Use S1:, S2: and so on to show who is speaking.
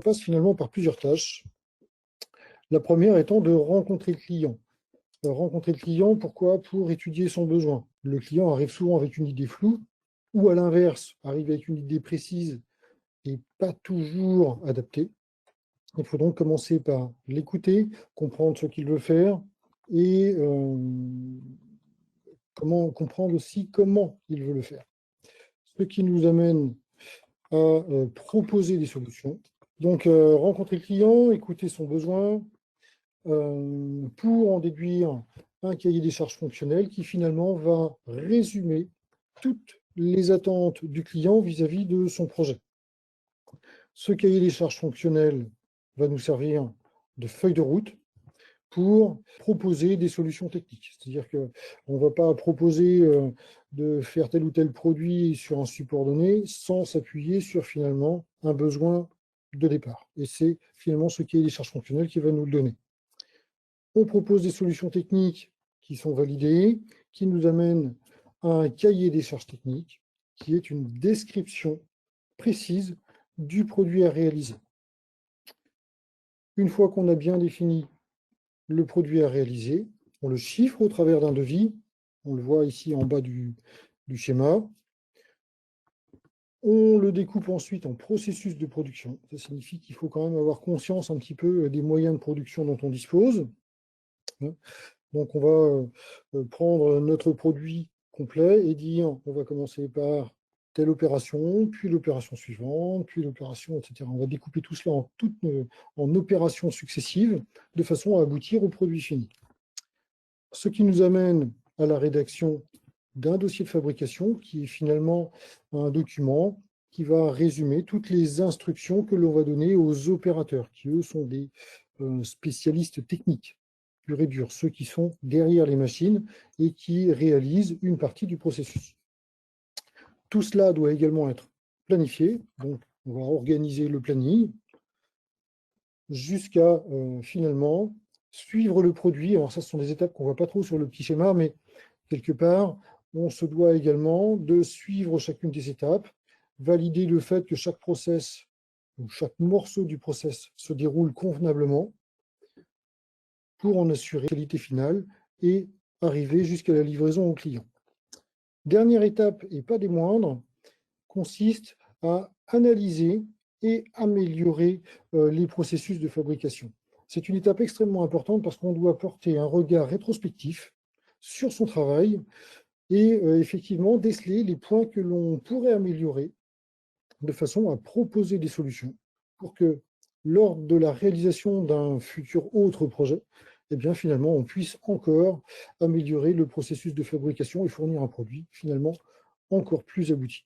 S1: passe finalement par plusieurs tâches. La première étant de rencontrer le client. Rencontrer le client, pourquoi? Pour étudier son besoin. Le client arrive souvent avec une idée floue, ou à l'inverse, arrive avec une idée précise et pas toujours adaptée. Il faut donc commencer par l'écouter, comprendre ce qu'il veut faire et comprendre aussi comment il veut le faire. Ce qui nous amène à proposer des solutions. Donc, rencontrer le client, écouter son besoin, pour en déduire un cahier des charges fonctionnel qui finalement va résumer toutes les attentes du client vis-à-vis de son projet. Ce cahier des charges fonctionnel va nous servir de feuille de route pour proposer des solutions techniques. C'est-à-dire qu'on ne va pas proposer de faire tel ou tel produit sur un support donné sans s'appuyer sur finalement un besoin de départ. Et c'est finalement ce cahier des charges fonctionnel qui va nous le donner. On propose des solutions techniques qui sont validées, qui nous amènent à un cahier des charges techniques, qui est une description précise du produit à réaliser. Une fois qu'on a bien défini le produit à réaliser, on le chiffre au travers d'un devis. On le voit ici en bas du schéma. On le découpe ensuite en processus de production. Ça signifie qu'il faut quand même avoir conscience un petit peu des moyens de production dont on dispose. Donc, on va prendre notre produit complet et dire, on va commencer par telle opération, puis l'opération suivante, puis l'opération, etc. On va découper tout cela en opérations successives, de façon à aboutir au produit fini. Ce qui nous amène à la rédaction d'un dossier de fabrication, qui est finalement un document qui va résumer toutes les instructions que l'on va donner aux opérateurs, qui eux sont des spécialistes techniques, pur et dur, ceux qui sont derrière les machines et qui réalisent une partie du processus. Tout cela doit également être planifié, donc on va organiser le planning jusqu'à finalement suivre le produit. Alors ça, ce sont des étapes qu'on ne voit pas trop sur le petit schéma, mais quelque part, on se doit également de suivre chacune des étapes, valider le fait que chaque process ou chaque morceau du process se déroule convenablement pour en assurer la qualité finale et arriver jusqu'à la livraison au client. Dernière étape, et pas des moindres, consiste à analyser et améliorer les processus de fabrication. C'est une étape extrêmement importante parce qu'on doit porter un regard rétrospectif sur son travail et effectivement déceler les points que l'on pourrait améliorer de façon à proposer des solutions pour que lors de la réalisation d'un futur autre projet, eh bien, finalement, on puisse encore améliorer le processus de fabrication et fournir un produit finalement encore plus abouti.